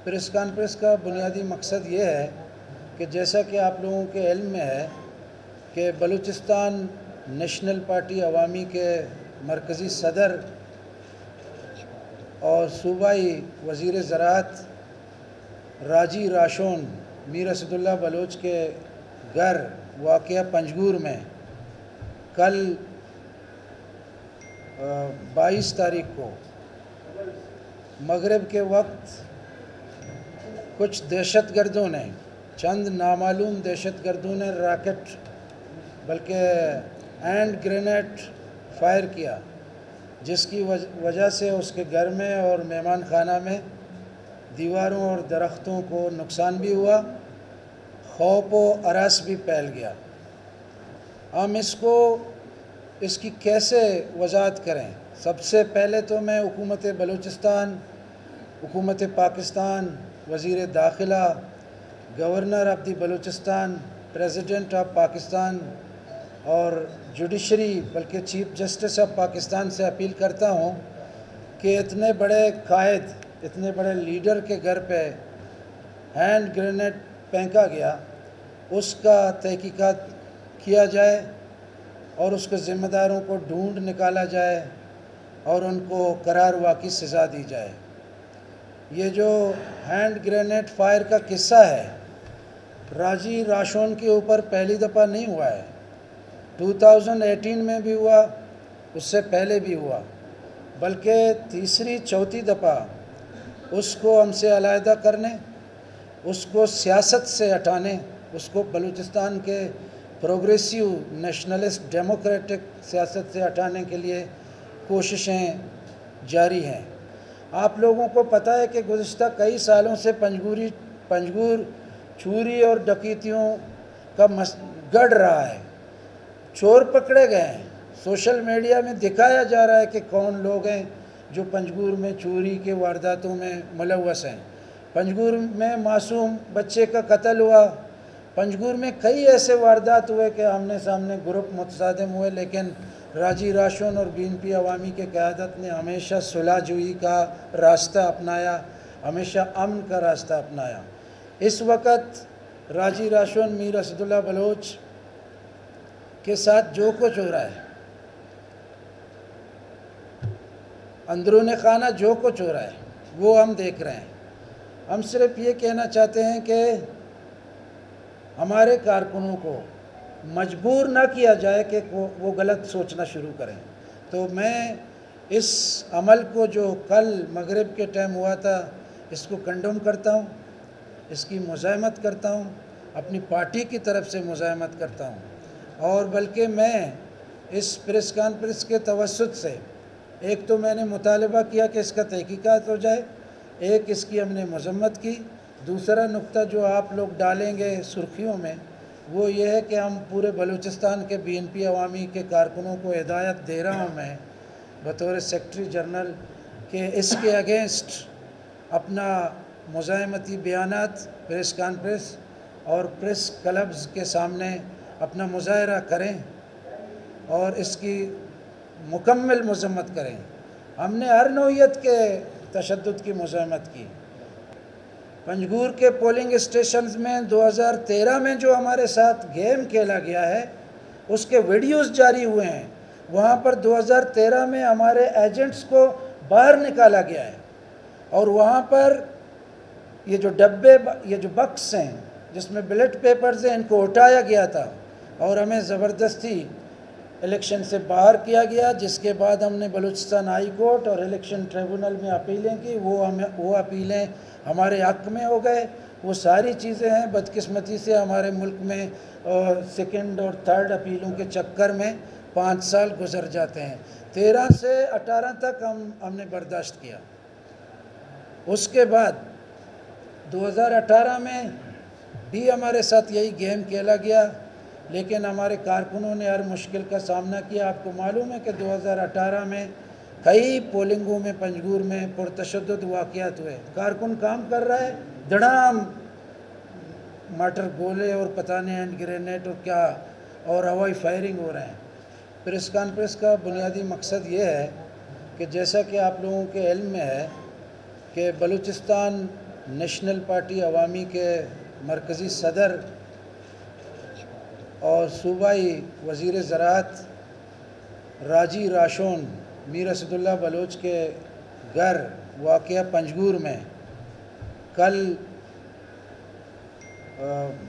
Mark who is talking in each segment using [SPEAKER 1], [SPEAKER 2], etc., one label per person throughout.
[SPEAKER 1] Press conference کا بنیادی مقصد یہ ہے کہ جیسا کہ آپ لوگوں کے علم میں ہے کہ بلوچستان نیشنل پارٹی عوامی کے مرکزی صدر اور صوبائی وزیر زراعت راجی راشون میر اسد اللہ بلوچ کے گھر واقعہ پنجگور میں کل 22 تاریخ کو مغرب کے وقت کچھ دہشت گردوں نے چند نامعلوم دہشت گردوں نے راکٹ بلکہ ہینڈ گرینیڈ فائر کیا، جس کی وجہ سے اس کے گھر میں اور مہمان خانہ میں دیواروں اور درختوں کو نقصان بھی ہوا، خوف و ہراس بھی پھیل گیا۔ ہم اس کی کیسے وضاحت کریں؟ سب سے پہلے تو میں حکومت بلوچستان، حکومت پاکستان، وزیر داخلہ، governor of the Balochistan, president of Pakistan اور جوڈیشری بلکہ چیف جسٹس آف پاکستان سے اپیل کرتا ہوں کہ اتنے بڑے قائد، اتنے بڑے لیڈر کے گھر پہ ہینڈ گرینیڈ پھینکا گیا، اس کا تحقیقات کیا جائے اور اس کے ذمہ داروں کو ڈھونڈ نکالا جائے اور ان کو قرار واقعی سزا دی جائے۔ یہ جو ہینڈ گرینیڈ فائر کا قصہ ہے راجی راشون کے اوپر پہلی دفعہ نہیں ہوا ہے، 2018 میں بھی ہوا، اس سے پہلے بھی ہوا، بلکہ تیسری چوتھی دفعہ اس کو ہم سے علیحدہ کرنے، اس کو سیاست سے ہٹانے، اس کو بلوچستان کے پروگریسیو نیشنلسٹ ڈیموکریٹک سیاست سے ہٹانے کے لیے کوششیں جاری ہیں۔ آپ لوگوں کو پتہ ہے کہ گزشتہ کئی سالوں سے پنجگور چوری اور ڈکیتیوں کا گڑھ رہا ہے، چور پکڑے گئے ہیں، سوشل میڈیا میں دکھایا جا رہا ہے کہ کون لوگ ہیں جو پنجگور میں چوری کے وارداتوں میں ملوث ہیں۔ پنجگور میں معصوم بچے کا قتل ہوا، پنجگور میں کئی ایسے واردات ہوئے کہ آمنے سامنے گروپ متصادم ہوئے، لیکن راجی راشون اور BNP عوامی کے قیادت نے ہمیشہ صلح جوئی کا راستہ اپنایا، ہمیشہ امن کا راستہ اپنایا۔ اس وقت راجی راشون میر اسد اللہ بلوچ کے ساتھ جو کچھ ہو رہا ہے، اندرون خانہ جو کچھ ہو رہا ہے وہ ہم دیکھ رہے ہیں۔ ہم صرف یہ کہنا چاہتے ہیں کہ ہمارے کارکنوں کو مجبور نہ کیا جائے کہ وہ غلط سوچنا شروع کریں۔ تو میں اس عمل کو جو کل مغرب کے ٹائم ہوا تھا اس کو کنڈم کرتا ہوں، اس کی مزاحمت کرتا ہوں، اپنی پارٹی کی طرف سے مزاحمت کرتا ہوں، اور بلکہ میں اس پریس کانفرنس کے توسط سے ایک تو میں نے مطالبہ کیا کہ اس کا تحقیقات ہو جائے، ایک اس کی ہم نے مذمت کی، دوسرا نقطہ جو آپ لوگ ڈالیں گے سرخیوں میں وہ یہ ہے کہ ہم پورے بلوچستان کے BNP عوامی کے کارکنوں کو ہدایت دے رہا ہوں میں بطور سیکرٹری جنرل کہ اس کے اگینسٹ اپنا مزاحمتی بیانات پریس کانفرنس اور پریس کلبز کے سامنے اپنا مظاہرہ کریں اور اس کی مکمل مذمت کریں۔ ہم نے ہر نوعیت کے تشدد کی مزاحمت کی۔ پنجگور کے پولنگ اسٹیشنز میں 2013 میں جو ہمارے ساتھ گیم کھیلا گیا ہے اس کے ویڈیوز جاری ہوئے ہیں، وہاں پر 2013 میں ہمارے ایجنٹس کو باہر نکالا گیا ہے اور وہاں پر یہ جو ڈبے، یہ جو بکس ہیں جس میں بیلٹ پیپرز ہیں، ان کو اٹھایا گیا تھا اور ہمیں زبردستی الیکشن سے باہر کیا گیا، جس کے بعد ہم نے بلوچستان ہائی کورٹ اور الیکشن ٹریبونل میں اپیلیں کی، وہ اپیلیں ہمارے حق میں ہو گئے۔ وہ ساری چیزیں ہیں، بدقسمتی سے ہمارے ملک میں سیکنڈ اور تھرڈ اپیلوں کے چکر میں 5 سال گزر جاتے ہیں۔ 13 سے 18 تک ہم نے برداشت کیا۔ اس کے بعد 2018 میں بھی ہمارے ساتھ یہی گیم کھیلا گیا، لیکن ہمارے کارکنوں نے ہر مشکل کا سامنا کیا۔ آپ کو معلوم ہے کہ 2018 میں کئی پولنگوں میں پنجگور میں پرتشدد واقعات ہوئے، کارکن کام کر رہا ہے، دڑام مارٹر گولے اور پتہ نہیں ہینڈ گرینیڈ اور کیا اور ہوائی فائرنگ ہو رہے ہیں۔ پریس کانفرنس کا بنیادی مقصد یہ ہے کہ جیسا کہ آپ لوگوں کے علم میں ہے کہ بلوچستان نیشنل پارٹی عوامی کے مرکزی صدر اور صوبائی وزیر زراعت راجی راشون میر اسد اللہ بلوچ کے گھر واقع پنجگور میں کل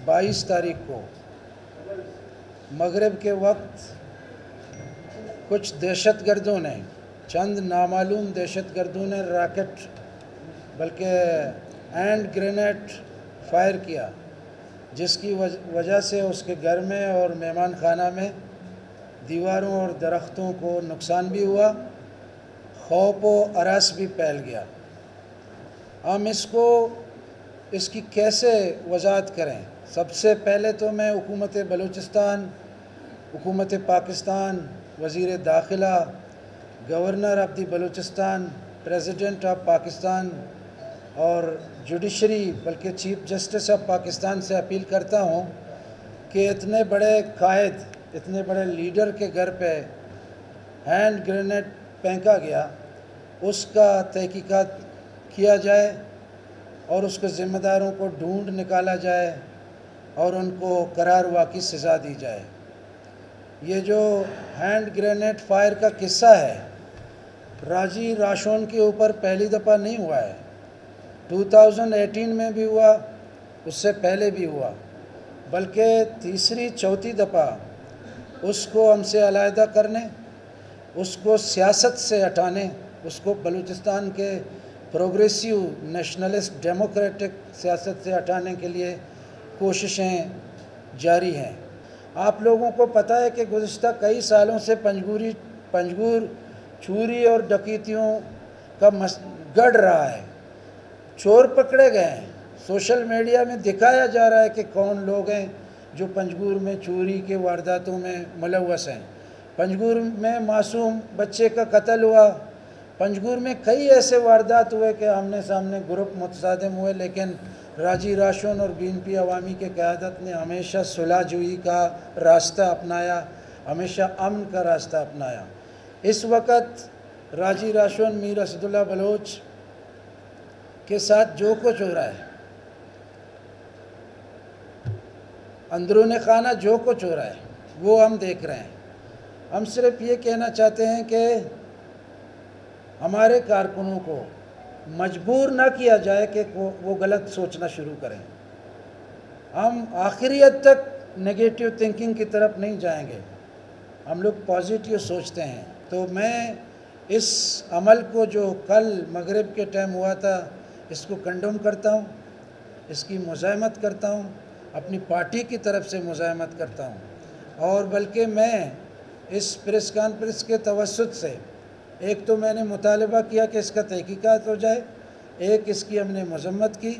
[SPEAKER 1] 22 تاریخ کو مغرب کے وقت کچھ دہشت گردوں نے چند نامعلوم دہشت گردوں نے راکٹ بلکہ ہینڈ گرینیڈ فائر کیا، جس کی وجہ سے اس کے گھر میں اور مہمان خانہ میں دیواروں اور درختوں کو نقصان بھی ہوا، خوف و ہراس بھی پھیل گیا۔ ہم اس کی کیسے وضاحت کریں؟ سب سے پہلے تو میں حکومت بلوچستان، حکومت پاکستان، وزیر داخلہ، governor of the Balochistan, president of Pakistan اور جوڈیشری بلکہ چیف جسٹس آف پاکستان سے اپیل کرتا ہوں کہ اتنے بڑے قائد، اتنے بڑے لیڈر کے گھر پہ ہینڈ گرینیڈ پھینکا گیا، اس کا تحقیقات کیا جائے اور اس کے ذمہ داروں کو ڈھونڈ نکالا جائے اور ان کو قرار واقعی سزا دی جائے۔ یہ جو ہینڈ گرینیڈ فائر کا قصہ ہے، راجی راشون کے اوپر پہلی دفعہ نہیں ہوا ہے، 2018 میں بھی ہوا، اس سے پہلے بھی ہوا، بلکہ تیسری چوتھی دفعہ اس کو ہم سے علیحدہ کرنے، اس کو سیاست سے ہٹانے، اس کو بلوچستان کے پروگریسیو نیشنلسٹ ڈیموکریٹک سیاست سے ہٹانے کے لیے کوششیں جاری ہیں۔ آپ لوگوں کو پتہ ہے کہ گزشتہ کئی سالوں سے پنجگور چوری اور ڈکیتیوں کا گڑھ رہا ہے، چور پکڑے گئے ہیں، سوشل میڈیا میں دکھایا جا رہا ہے کہ کون لوگ ہیں جو پنجگور میں چوری کے وارداتوں میں ملوث ہیں۔ پنجگور میں معصوم بچے کا قتل ہوا، پنجگور میں کئی ایسے واردات ہوئے کہ آمنے سامنے گروپ متصادم ہوئے، لیکن راجی راشون اور BNP عوامی کے قیادت نے ہمیشہ صلح جوئی کا راستہ اپنایا، ہمیشہ امن کا راستہ اپنایا۔ اس وقت راجی راشون میر اسد اللہ بلوچ کے ساتھ جو کچھ ہو رہا ہے، اندرون خانہ جو کچھ ہو رہا ہے وہ ہم دیکھ رہے ہیں۔ ہم صرف یہ کہنا چاہتے ہیں کہ ہمارے کارکنوں کو مجبور نہ کیا جائے کہ وہ غلط سوچنا شروع کریں۔ ہم آخری حد تک نگیٹیو تھنکنگ کی طرف نہیں جائیں گے، ہم لوگ پازیٹیو سوچتے ہیں۔ تو میں اس عمل کو جو کل مغرب کے ٹائم ہوا تھا، اس کو کنڈم کرتا ہوں، اس کی مزاحمت کرتا ہوں، اپنی پارٹی کی طرف سے مزاحمت کرتا ہوں، اور بلکہ میں اس پریس کانفرنس کے توسط سے ایک تو میں نے مطالبہ کیا کہ اس کا تحقیقات ہو جائے، ایک اس کی ہم نے مذمت کی،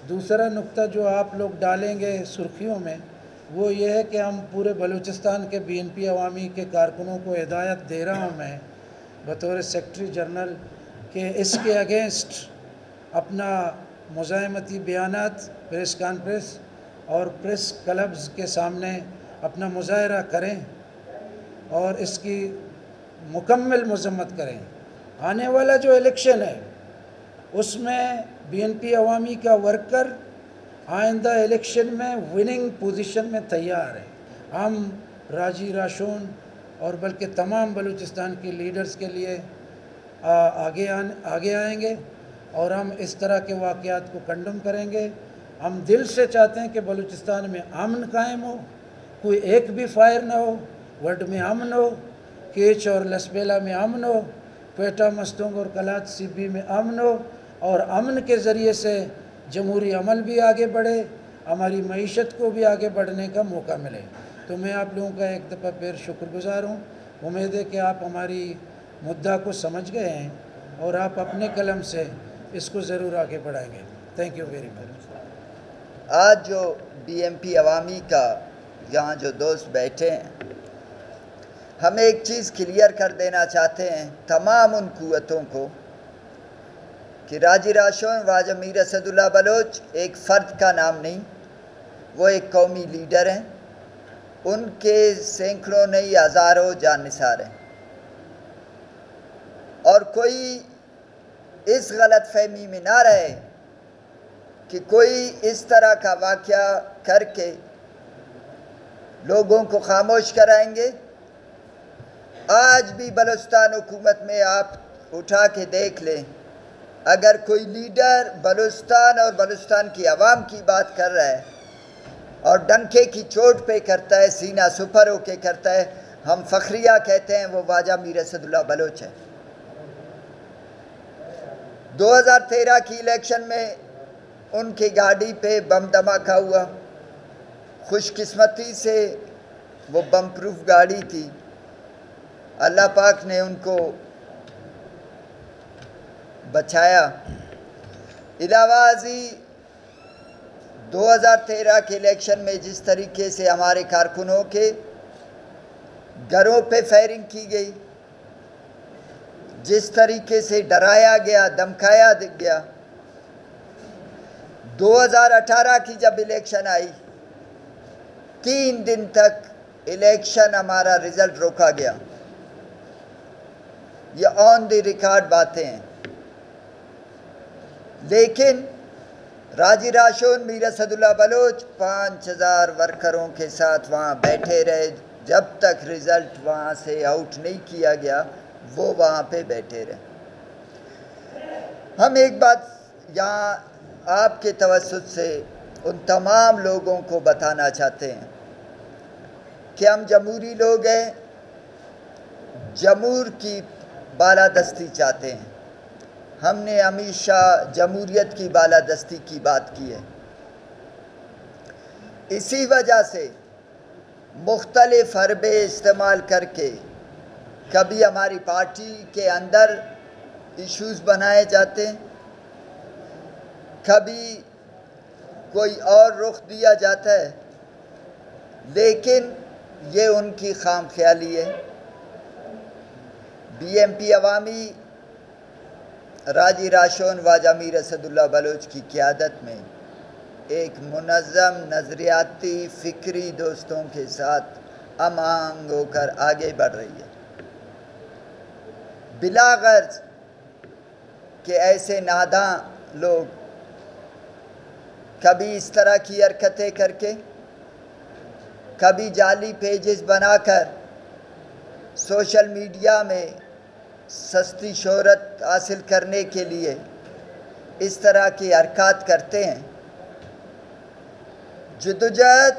[SPEAKER 1] دوسرا نقطہ جو آپ لوگ ڈالیں گے سرخیوں میں وہ یہ ہے کہ ہم پورے بلوچستان کے BNP عوامی کے کارکنوں کو ہدایت دے رہا ہوں میں بطور سیکرٹری جنرل کہ اس کے اگینسٹ اپنا مزاحمتی بیانات پریس کانفرنس اور پریس کلبز کے سامنے اپنا مظاہرہ کریں اور اس کی مکمل مذمت کریں۔ آنے والا جو الیکشن ہے اس میں BNP عوامی کا ورکر آئندہ الیکشن میں وننگ پوزیشن میں تیار ہے۔ ہم راجی راشون اور بلکہ تمام بلوچستان کے لیڈرز کے لیے آگے آئیں گے اور ہم اس طرح کے واقعات کو کنڈم کریں گے۔ ہم دل سے چاہتے ہیں کہ بلوچستان میں امن قائم ہو، کوئی ایک بھی فائر نہ ہو، ورڈ میں امن ہو، کیچ اور لسبیلا میں امن ہو، کوئٹہ مستونگ اور کلات CB میں امن ہو، اور امن کے ذریعے سے جمہوری عمل بھی آگے بڑھے، ہماری معیشت کو بھی آگے بڑھنے کا موقع ملے۔ تو میں آپ لوگوں کا ایک دفعہ پھر شکر گزار ہوں، امید ہے کہ آپ ہماری مدعا کو سمجھ گئے ہیں اور آپ اپنے قلم سے اس کو ضرور آگے بڑھائیں گے۔ Thank you very much.
[SPEAKER 2] آج جو BNP عوامی کا یہاں جو دوست بیٹھے ہیں، ہم ایک چیز کلیئر کر دینا چاہتے ہیں تمام ان قوتوں کو کہ راجی راشون واجہ میر اسد اللہ بلوچ ایک فرد کا نام نہیں، وہ ایک قومی لیڈر ہیں، ان کے سینکڑوں نہیں ہزاروں جان نثار ہیں، اور کوئی اس غلط فہمی میں نہ رہے کہ کوئی اس طرح کا واقعہ کر کے لوگوں کو خاموش کرائیں گے؟ آج بھی بلوچستان حکومت میں آپ اٹھا کے دیکھ لیں، اگر کوئی لیڈر بلوچستان اور بلوچستان کی عوام کی بات کر رہا ہے اور ڈنکے کی چوٹ پہ کرتا ہے، سینہ سپر ہو کے کرتا ہے، ہم فخریہ کہتے ہیں وہ خواجہ میر اسد اللہ بلوچ ہے۔ 2013 کی الیکشن میں ان کی گاڑی پہ بم دھماکہ ہوا، خوش قسمتی سے وہ بم پروف گاڑی تھی، اللہ پاک نے ان کو بچایا۔ علاوہ ازیں 2013 کے الیکشن میں جس طریقے سے ہمارے کارکنوں کے گھروں پہ فائرنگ کی گئی، جس طریقے سے ڈرایا گیا، دھمکایا گیا، 2018 کی جب الیکشن آئی 3 دن تک الیکشن ہمارا رزلٹ روکا گیا۔ یہ آن دی ریکارڈ باتیں ہیں، لیکن راجی راشون میر اسد اللہ بلوچ 5000 ورکروں کے ساتھ وہاں بیٹھے رہے، جب تک رزلٹ وہاں سے آؤٹ نہیں کیا گیا وہ وہاں پہ بیٹھے رہے۔ ہم ایک بات یہاں آپ کے توسط سے ان تمام لوگوں کو بتانا چاہتے ہیں کہ ہم جمہوری لوگ ہیں، جمہور کی بالادستی چاہتے ہیں۔ ہم نے ہمیشہ جمہوریت کی بالادستی کی بات کی ہے، اسی وجہ سے مختلف حربے استعمال کر کے کبھی ہماری پارٹی کے اندر ایشوز بنائے جاتے ہیں، کبھی کوئی اور رخ دیا جاتا ہے، لیکن یہ ان کی خام خیالی ہے۔ بی ایم پی عوامی راجی راشون خواجہ میر اسد اللہ بلوچ کی قیادت میں ایک منظم نظریاتی فکری دوستوں کے ساتھ ہم آہنگ ہو کر آگے بڑھ رہی ہے، بلا غرض کہ ایسے ناداں لوگ کبھی اس طرح کی حرکتیں کر کے، کبھی جعلی پیجز بنا کر سوشل میڈیا میں سستی شہرت حاصل کرنے کے لیے اس طرح کی حرکات کرتے ہیں۔ جدوجہد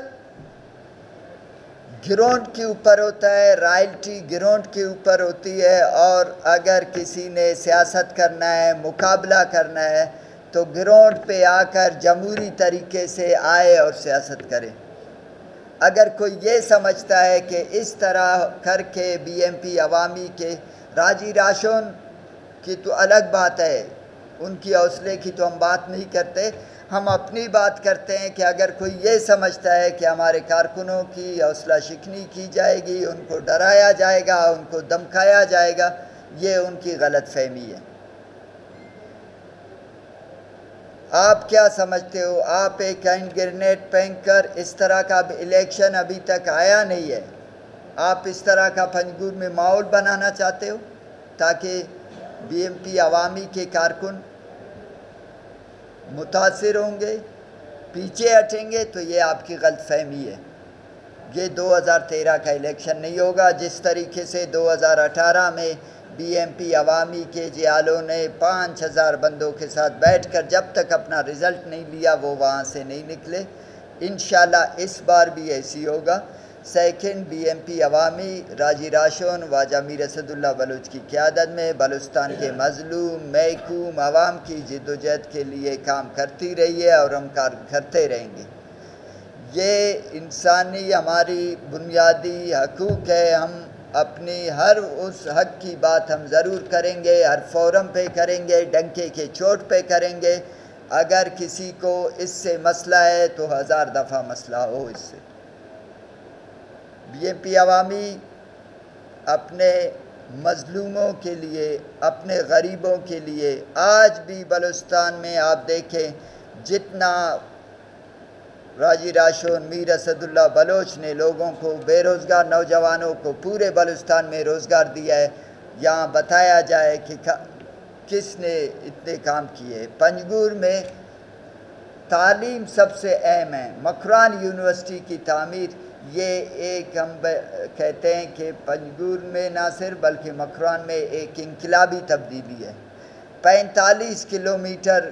[SPEAKER 2] گراؤنڈ کے اوپر ہوتا ہے، رائلٹی گراؤنڈ کے اوپر ہوتی ہے، اور اگر کسی نے سیاست کرنا ہے، مقابلہ کرنا ہے تو گراؤنڈ پہ آ کر جمہوری طریقے سے آئے اور سیاست کرے۔ اگر کوئی یہ سمجھتا ہے کہ اس طرح کر کے بی ایم پی عوامی کے راجی راشون کی تو الگ بات ہے، ان کی حوصلے کی تو ہم بات نہیں کرتے، ہم اپنی بات کرتے ہیں کہ اگر کوئی یہ سمجھتا ہے کہ ہمارے کارکنوں کی حوصلہ شکنی کی جائے گی، ان کو ڈرایا جائے گا، ان کو دھمکایا جائے گا، یہ ان کی غلط فہمی ہے۔ آپ کیا سمجھتے ہو؟ آپ ایک ہینڈ گرینیڈ پھینک کر اس طرح کا الیکشن ابھی تک آیا نہیں ہے، آپ اس طرح کا پنجگور میں ماحول بنانا چاہتے ہو تاکہ بی ایم پی عوامی کے کارکن متاثر ہوں گے، پیچھے ہٹیں گے؟ تو یہ آپ کی غلط فہمی ہے۔ یہ 2013 کا الیکشن نہیں ہوگا، جس طریقے سے 2018 میں بی ایم پی عوامی کے جیالوں نے 5000 بندوں کے ساتھ بیٹھ کر جب تک اپنا رزلٹ نہیں لیا وہ وہاں سے نہیں نکلے۔ انشاءاللہ اس بار بھی ایسی ہوگا۔ سیکنڈ، بی ایم پی عوامی راجی راشون خواجہ میر اسد اللہ بلوچ کی قیادت میں بلوچستان کے مظلوم محکوم عوام کی جدوجہد کے لیے کام کرتی رہی ہے اور ہم کرتے رہیں گے۔ یہ انسانی ہماری بنیادی حقوق ہے، ہم اپنی ہر اس حق کی بات ہم ضرور کریں گے، ہر فورم پہ کریں گے، ڈنکے کے چوٹ پہ کریں گے۔ اگر کسی کو اس سے مسئلہ ہے تو 1000 دفعہ مسئلہ ہو اس سے۔ بی ایم پی عوامی اپنے مظلوموں کے لیے، اپنے غریبوں کے لیے آج بھی بلوچستان میں آپ دیکھیں جتنا راجی راشون میر اسد اللہ بلوچ نے لوگوں کو، بے روزگار نوجوانوں کو پورے بلوچستان میں روزگار دیا ہے، یہاں بتایا جائے کہ کس نے اتنے کام کیے۔ پنجگور میں تعلیم سب سے اہم ہے. مکران یونیورسٹی کی تعمیر یہ ایک ہم کہتے ہیں کہ پنجگور میں نہ صرف بلکہ مکران میں ایک انقلابی تبدیلی ہے. 45 کلومیٹر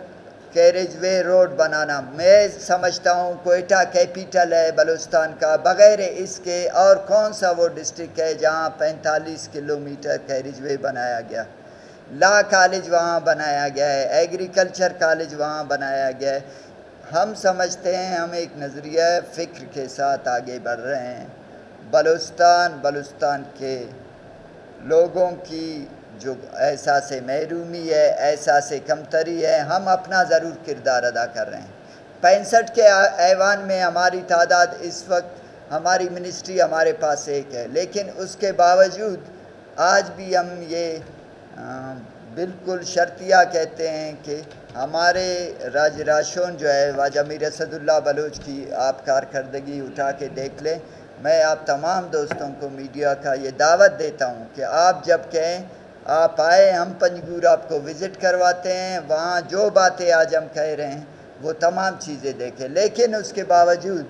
[SPEAKER 2] کیریج وے روڈ بنانا، میں سمجھتا ہوں کوئٹہ کیپیٹل ہے بلوچستان کا، بغیر اس کے اور کون سا وہ ڈسٹرکٹ ہے جہاں 45 کلومیٹر کیریج وے بنایا گیا. لا کالج وہاں بنایا گیا ہے، ایگریکلچر کالج وہاں بنایا گیا ہے. ہم سمجھتے ہیں ہم ایک نظریہ فکر کے ساتھ آگے بڑھ رہے ہیں. بلوچستان کے لوگوں کی جو احساس محرومی ہے، احساس کمتری ہے، ہم اپنا ضرور کردار ادا کر رہے ہیں. 65 کے ایوان میں ہماری تعداد اس وقت، ہماری منسٹری ہمارے پاس ایک ہے، لیکن اس کے باوجود آج بھی ہم یہ بالکل شرطیہ کہتے ہیں کہ ہمارے راج راشون جو ہے واجہ میر اسد اللہ بلوچ کی آپ کارکردگی اٹھا کے دیکھ لیں. میں آپ تمام دوستوں کو میڈیا کا یہ دعوت دیتا ہوں کہ آپ جب کہیں آپ آئے، ہم پنجگور آپ کو وزٹ کرواتے ہیں، وہاں جو باتیں آج ہم کہہ رہے ہیں وہ تمام چیزیں دیکھیں. لیکن اس کے باوجود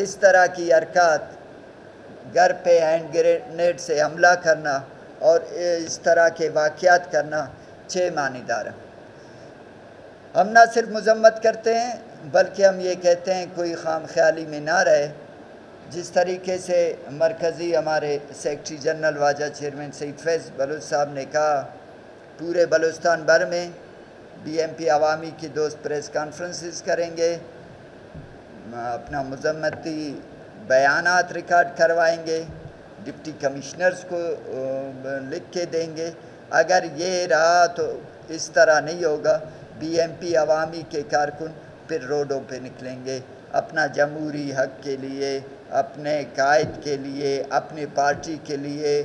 [SPEAKER 2] اس طرح کی حرکات، گھر پہ ہینڈ گرینیڈ سے حملہ کرنا اور اس طرح کے واقعات کرنا چھ معنی دار ہیں. ہم نہ صرف مذمت کرتے ہیں بلکہ ہم یہ کہتے ہیں کوئی خام خیالی میں نہ رہے. جس طریقے سے مرکزی ہمارے سیکرٹری جنرل واجہ چیئرمین سعید فیض بلوچ صاحب نے کہا، پورے بلوچستان بھر میں BMP عوامی کی دوست پریس کانفرنسز کریں گے، اپنا مذمتی بیانات ریکارڈ کروائیں گے، ڈپٹی کمشنرز کو لکھ کے دیں گے. اگر یہ رہا تو اس طرح نہیں ہوگا. BMP عوامی کے کارکن پھر روڈوں پہ نکلیں گے اپنا جمہوری حق کے لیے، اپنے قائد کے لیے، اپنی پارٹی کے لیے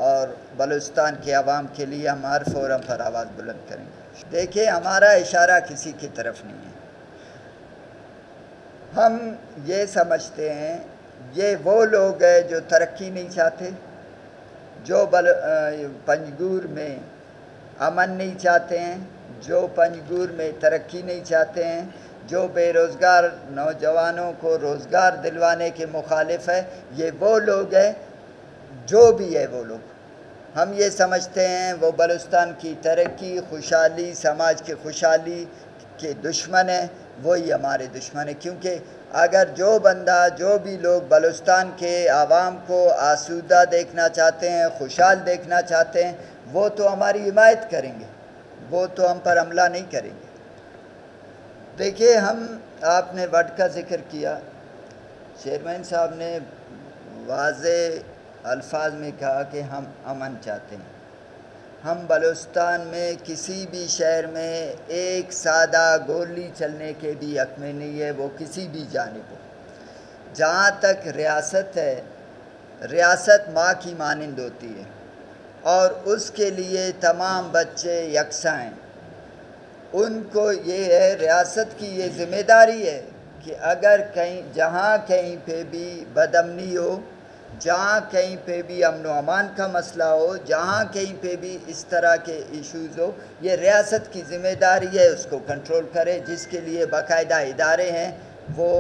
[SPEAKER 2] اور بلوچستان کے عوام کے لیے. ہم ہر فورم پر آواز بلند کریں گے. دیکھیں، ہمارا اشارہ کسی کی طرف نہیں ہے. ہم یہ سمجھتے ہیں یہ وہ لوگ ہیں جو ترقی نہیں چاہتے، جو پنجگور میں امن نہیں چاہتے ہیں، جو پنجگور میں ترقی نہیں چاہتے ہیں، جو بے روزگار نوجوانوں کو روزگار دلوانے کے مخالف ہے. یہ وہ لوگ ہیں، جو بھی ہے وہ لوگ. ہم یہ سمجھتے ہیں وہ بلوچستان کی ترقی، خوشحالی، سماج کی خوشحالی کے دشمن ہیں. وہی ہمارے دشمن ہیں، کیونکہ اگر جو بندہ، جو بھی لوگ بلوچستان کے عوام کو آسودہ دیکھنا چاہتے ہیں، خوشحال دیکھنا چاہتے ہیں، وہ تو ہماری حمایت کریں گے، وہ تو ہم پر حملہ نہیں کریں گے. دیکھیے، آپ نے وڈ کا ذکر کیا. چیئرمین صاحب نے واضح الفاظ میں کہا کہ ہم امن چاہتے ہیں. ہم بلوچستان میں کسی بھی شہر میں ایک سادہ گولی چلنے کے بھی حق میں نہیں ہے، وہ کسی بھی جانب ہو. جہاں تک ریاست ہے، ریاست ماں کی مانند ہوتی ہے اور اس کے لیے تمام بچے یکساں ہیں. ان کو یہ ہے، ریاست کی یہ ذمہ داری ہے کہ اگر جہاں کہیں پہ بھی بدامنی ہو، جہاں کہیں پہ بھی امن و امان کا مسئلہ ہو، جہاں کہیں پہ بھی اس طرح کے ایشوز ہو، یہ ریاست کی ذمہ داری ہے اس کو کنٹرول کرے، جس کے لیے باقاعدہ ادارے ہیں، وہ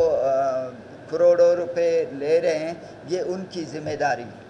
[SPEAKER 2] کروڑوں روپے لے رہے ہیں. یہ ان کی ذمہ داری ہے.